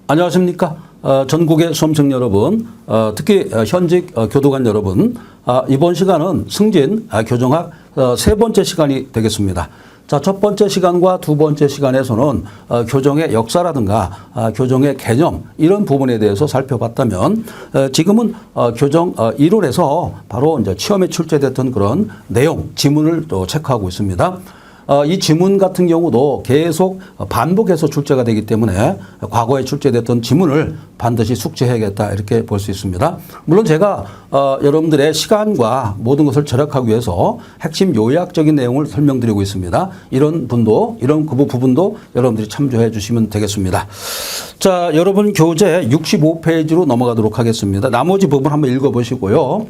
안녕하십니까. 전국의 수험생 여러분, 특히 현직 교도관 여러분, 이번 시간은 승진 교정학 세 번째 시간이 되겠습니다. 자, 첫 번째 시간과 두 번째 시간에서는 교정의 역사라든가 교정의 개념 이런 부분에 대해서 살펴봤다면 지금은 교정 이론에서 바로 이제 시험에 출제됐던 그런 내용, 지문을 또 체크하고 있습니다. 이 지문 같은 경우도 계속 반복해서 출제가 되기 때문에 과거에 출제됐던 지문을 반드시 숙지해야겠다 이렇게 볼 수 있습니다. 물론 제가 여러분들의 시간과 모든 것을 절약하기 위해서 핵심 요약적인 내용을 설명드리고 있습니다. 이런 그 부분도 여러분들이 참조해 주시면 되겠습니다. 자, 여러분 교재 65페이지로 넘어가도록 하겠습니다. 나머지 부분 한번 읽어보시고요.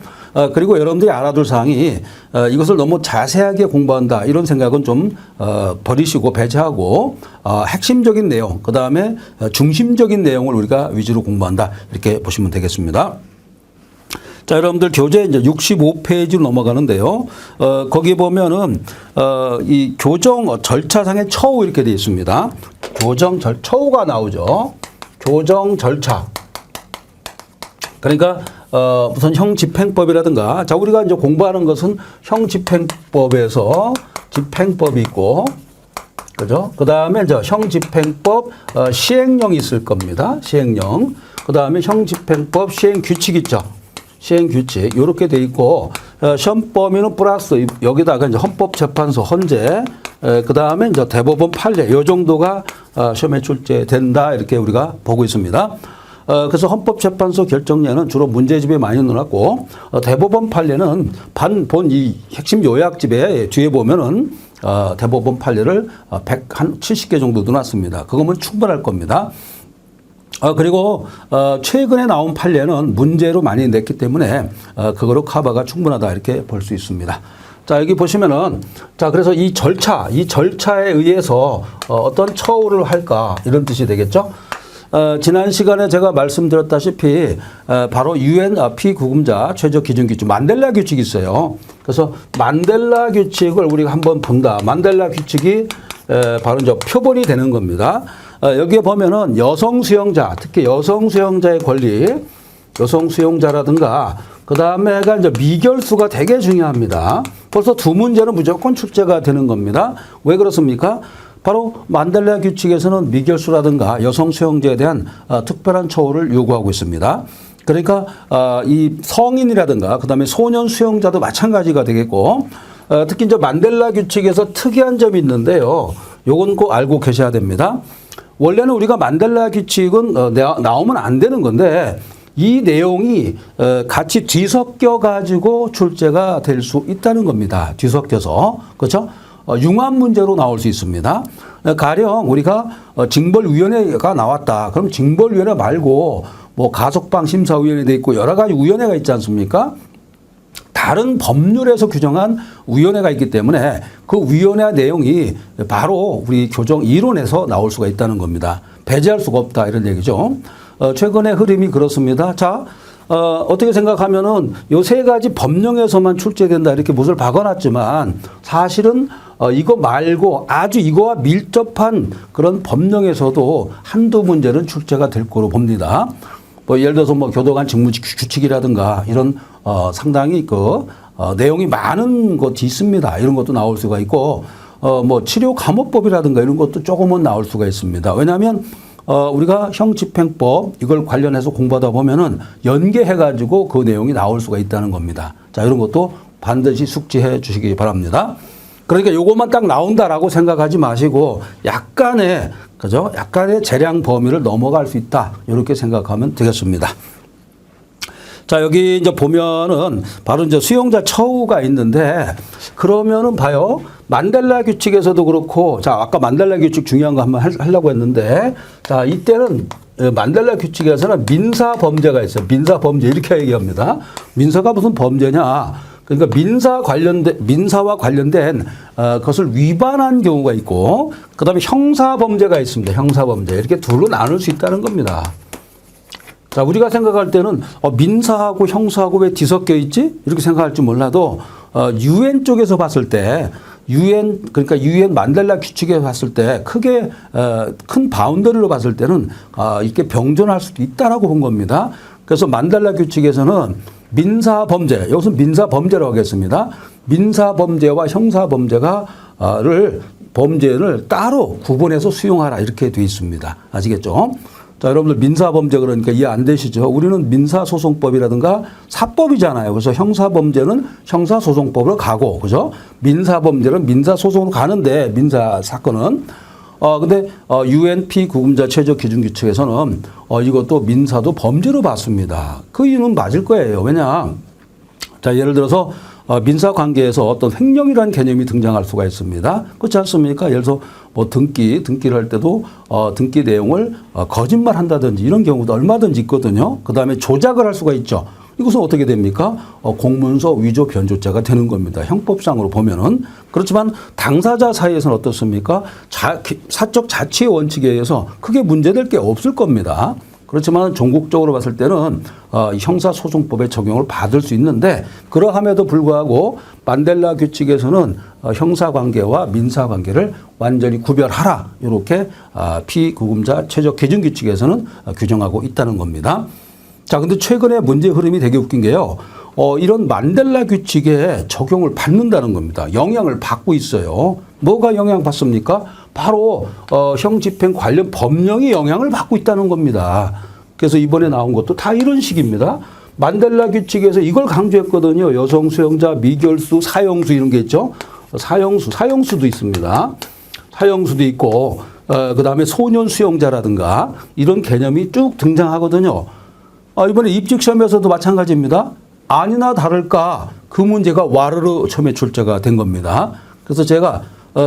그리고 여러분들이 알아둘 사항이 이것을 너무 자세하게 공부한다 이런 생각은 좀 버리시고 배제하고 핵심적인 내용, 그 다음에 중심적인 내용을 우리가 위주로 공부한다 이렇게 보시면 되겠습니다. 자, 여러분들 교재 이제 65페이지로 넘어가는데요. 거기 보면은 이 교정 절차상의 처우 이렇게 되어 있습니다. 처우가 나오죠. 교정 절차. 그러니까 우선 형집행법이라든가, 자, 우리가 이제 공부하는 것은 형집행법에서 집행법이 있고, 그죠? 그 다음에 이제 형집행법 시행령이 있을 겁니다. 시행령. 그 다음에 형집행법 시행규칙 있죠. 시행규칙. 이렇게 돼 있고, 시험 범위는 플러스 여기다가 이제 헌법재판소 헌재, 그 다음에 이제 대법원 판례, 요 정도가 시험에 출제된다. 이렇게 우리가 보고 있습니다. 그래서 헌법재판소 결정례는 주로 문제집에 많이 넣어놨고, 대법원 판례는 본 이 핵심 요약집에 뒤에 보면은 대법원 판례를 170개 정도 넣어놨습니다. 그거면 충분할 겁니다. 그리고 최근에 나온 판례는 문제로 많이 냈기 때문에 그거로 커버가 충분하다 이렇게 볼 수 있습니다. 자, 여기 보시면은, 자, 그래서 이 절차에 의해서 어떤 처우를 할까 이런 뜻이 되겠죠. 지난 시간에 제가 말씀드렸다시피 바로 UN 피구금자 최저 기준 규칙 만델라 규칙이 있어요. 그래서 만델라 규칙을 우리가 한번 본다. 만델라 규칙이 바로 이제 표본이 되는 겁니다. 여기에 보면은 여성 수용자, 특히 여성 수용자의 권리, 여성 수용자라든가 그 다음에가 이제 미결수가 되게 중요합니다. 벌써 두 문제는 무조건 출제가 되는 겁니다. 왜 그렇습니까? 바로 만델라 규칙에서는 미결수라든가 여성 수용자에 대한 특별한 처우를 요구하고 있습니다. 그러니까 이 성인이라든가 그다음에 소년 수용자도 마찬가지가 되겠고, 특히 이제 만델라 규칙에서 특이한 점이 있는데요. 요건 꼭 알고 계셔야 됩니다. 원래는 우리가 만델라 규칙은 나오면 안 되는 건데 이 내용이 같이 뒤섞여 가지고 출제가 될 수 있다는 겁니다. 뒤섞여서. 그렇죠? 융합 문제로 나올 수 있습니다. 가령 우리가 징벌위원회가 나왔다. 그럼 징벌위원회 말고 뭐 가석방 심사위원회 돼 있고 여러 가지 위원회가 있지 않습니까? 다른 법률에서 규정한 위원회가 있기 때문에 그 위원회 내용이 바로 우리 교정 이론에서 나올 수가 있다는 겁니다. 배제할 수가 없다 이런 얘기죠. 최근의 흐름이 그렇습니다. 자, 어떻게 생각하면은 요 세 가지 법령에서만 출제된다 이렇게 못을 박아놨지만 사실은 이거 말고 아주 이거와 밀접한 그런 법령에서도 한두 문제는 출제가 될 거로 봅니다. 뭐 예를 들어서 뭐 교도관 직무규칙이라든가 이런 상당히 내용이 많은 것이 있습니다. 이런 것도 나올 수가 있고 뭐 치료감호법이라든가 이런 것도 조금은 나올 수가 있습니다. 왜냐하면 우리가 형집행법 이걸 관련해서 공부하다 보면은 연계해가지고 그 내용이 나올 수가 있다는 겁니다. 자, 이런 것도 반드시 숙지해 주시기 바랍니다. 그러니까 요것만 딱 나온다라고 생각하지 마시고 약간의 재량 범위를 넘어갈 수 있다. 이렇게 생각하면 되겠습니다. 자, 여기 이제 보면은 바로 이제 수용자 처우가 있는데 그러면은 봐요. 만델라 규칙에서도 그렇고, 자, 아까 만델라 규칙 중요한 거 한번 하려고 했는데, 자, 이때는 만델라 규칙에서는 민사 범죄가 있어요. 민사 범죄 이렇게 얘기합니다. 민사가 무슨 범죄냐? 그러니까 민사와 관련된 것을 위반한 경우가 있고, 그 다음에 형사 범죄가 있습니다. 형사 범죄 이렇게 둘로 나눌 수 있다는 겁니다. 자, 우리가 생각할 때는 민사하고 형사하고 왜 뒤섞여 있지? 이렇게 생각할지 몰라도 UN 쪽에서 봤을 때 그러니까 유엔 만델라 규칙에 봤을 때 크게 큰 바운더리로 봤을 때는 이렇게 병존할 수도 있다라고 본 겁니다. 그래서 만델라 규칙에서는 민사 범죄, 여기서 민사 범죄라고 하겠습니다. 민사 범죄와 형사 범죄를 따로 구분해서 수용하라 이렇게 돼 있습니다. 아시겠죠? 자, 여러분들 민사범죄 그러니까 이해 안 되시죠? 우리는 민사소송법이라든가 사법이잖아요. 그래서 형사범죄는 형사소송법으로 가고, 그죠? 민사범죄는 민사소송으로 가는데, 민사사건은. 근데, UN 피구금자 최저 기준 규칙에서는, 이것도 민사도 범죄로 봤습니다. 그 이유는 맞을 거예요. 왜냐? 자, 예를 들어서, 민사 관계에서 어떤 횡령이라는 개념이 등장할 수가 있습니다. 그렇지 않습니까? 예를 들어서 뭐 등기를 할 때도 등기 내용을 거짓말 한다든지 이런 경우도 얼마든지 있거든요. 그 다음에 조작을 할 수가 있죠. 이것은 어떻게 됩니까? 공문서 위조 변조죄가 되는 겁니다. 형법상으로 보면은. 그렇지만 당사자 사이에서는 어떻습니까? 사적 자치의 원칙에 의해서 크게 문제될 게 없을 겁니다. 그렇지만 전국적으로 봤을 때는 형사소송법의 적용을 받을 수 있는데 그러함에도 불구하고 만델라 규칙에서는 형사관계와 민사관계를 완전히 구별하라 이렇게 피구금자 최저 기준 규칙에서는 규정하고 있다는 겁니다. 자, 근데 최근에 문제 흐름이 되게 웃긴 게요. 이런 만델라 규칙에 적용을 받는다는 겁니다. 영향을 받고 있어요. 뭐가 영향받습니까? 바로 형집행 관련 법령이 영향을 받고 있다는 겁니다. 그래서 이번에 나온 것도 다 이런 식입니다. 만델라 규칙에서 이걸 강조했거든요. 여성 수용자, 미결수, 사형수 이런 게 있죠. 사형수도 있습니다. 사형수도 있고 그다음에 소년 수용자라든가 이런 개념이 쭉 등장하거든요. 이번에 입직시험에서도 마찬가지입니다. 아니나 다를까 그 문제가 와르르 처음에 출제가 된 겁니다. 그래서 제가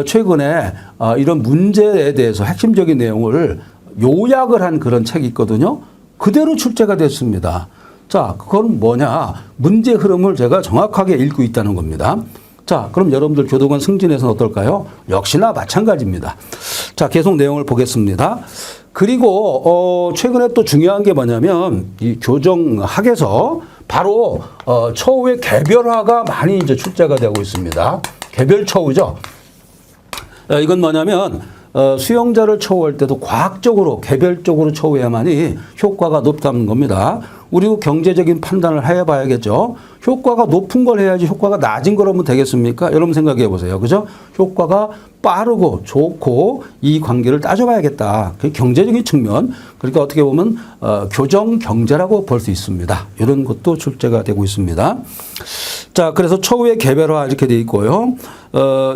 최근에 이런 문제에 대해서 핵심적인 내용을 요약을 한 그런 책이 있거든요. 그대로 출제가 됐습니다. 자, 그건 뭐냐? 문제 흐름을 제가 정확하게 읽고 있다는 겁니다. 자, 그럼 여러분들 교도관 승진에서는 어떨까요? 역시나 마찬가지입니다. 자, 계속 내용을 보겠습니다. 그리고 최근에 또 중요한 게 뭐냐면 이 교정학에서 바로 처우의 개별화가 많이 이제 출제가 되고 있습니다. 개별 처우죠. 이건 뭐냐면 수용자를 처우할 때도 과학적으로 개별적으로 처우해야만이 효과가 높다는 겁니다. 우리도 경제적인 판단을 해봐야겠죠. 효과가 높은 걸 해야지 효과가 낮은 거라면 되겠습니까? 여러분 생각해 보세요. 그죠? 효과가 빠르고 좋고 이 관계를 따져봐야겠다. 그 경제적인 측면. 그러니까 어떻게 보면 교정 경제라고 볼 수 있습니다. 이런 것도 출제가 되고 있습니다. 자, 그래서 처우의 개별화 이렇게 돼 있고요.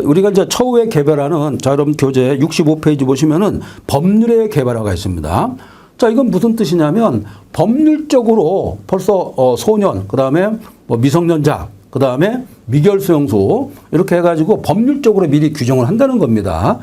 우리가 이제 처우의 개별화는 자, 여러분 교재 65페이지 보시면은 법률의 개별화가 있습니다. 자, 이건 무슨 뜻이냐면 법률적으로 벌써 소년, 그다음에 뭐 미성년자, 그다음에 미결수용소 이렇게 해가지고 법률적으로 미리 규정을 한다는 겁니다.